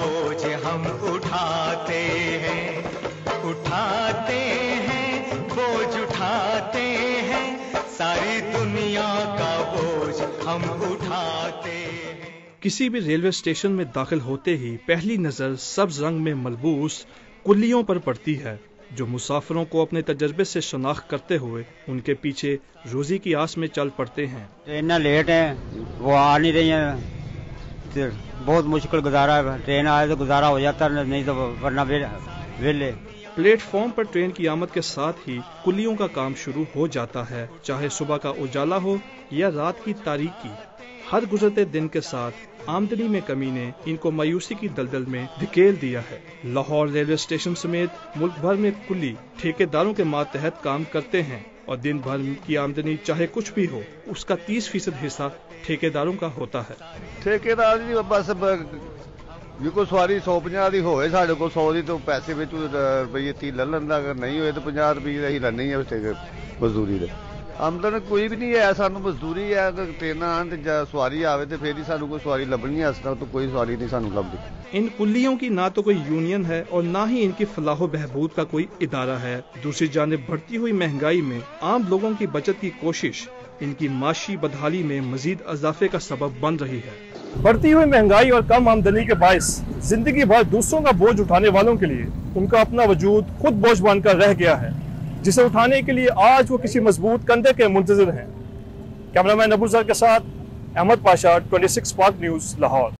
बोझ हम उठाते हैं, बोझ उठाते हैं, सारी दुनिया का बोझ हम उठाते हैं। किसी भी रेलवे स्टेशन में दाखिल होते ही पहली नजर सब्ज रंग में मलबूस कुल्लियों पर पड़ती है, जो मुसाफिरों को अपने तजर्बे से शनाख्त करते हुए उनके पीछे रोजी की आस में चल पड़ते हैं। ट्रेन लेट है, वो आ नहीं रही है, बहुत मुश्किल गुजारा है। ट्रेन आए तो गुजारा हो जाता, नहीं तो वरना वेले। प्लेटफॉर्म पर ट्रेन की आमद के साथ ही कुल्लियों का काम शुरू हो जाता है, चाहे सुबह का उजाला हो या रात की तारीकी। हर गुजरते दिन के साथ आमदनी में कमी ने इनको मायूसी की दलदल में धकेल दिया है। लाहौर रेलवे स्टेशन समेत मुल्क भर में कुल्ली ठेकेदारों के मातहत काम करते हैं और दिन भर की आमदनी चाहे कुछ भी हो, उसका 30% हिस्सा ठेकेदारों का होता है। ठेकेदार जी बस जो कोई सवारी 150 की होए, साढ़े को 100 की तो पैसे में रुपये 30 ले लेंदा, अगर नहीं होए तो 50 रुपये ही लेनी है मजदूरी दे। आमदन कोई भी नहीं है, सानू मजदूरी है। अगर ट्रेन आन सवारी आवे तो फिर ही सानू कोई सवारी लभनी है, इस तरह तो कोई सवारी नहीं सानू लभदी। इन कुल्लियों की ना तो कोई यूनियन है और ना ही इनकी फलाह बहबूद का कोई इदारा है। दूसरी जानिब बढ़ती हुई महंगाई में आम लोगों की बचत की कोशिश इनकी माशी बदहाली में मजीद इजाफे का सबब बन रही है। बढ़ती हुई महंगाई और कम आमदनी के बायस जिंदगी भर दूसरों का बोझ उठाने वालों के लिए उनका अपना वजूद खुद बोझ बनकर रह गया है, जिसे उठाने के लिए आज वो किसी मजबूत कंधे के मुंतजिर हैं। कैमरामैन अबू जर के साथ अहमद पाशा, 26 स्पार्क न्यूज़, लाहौर।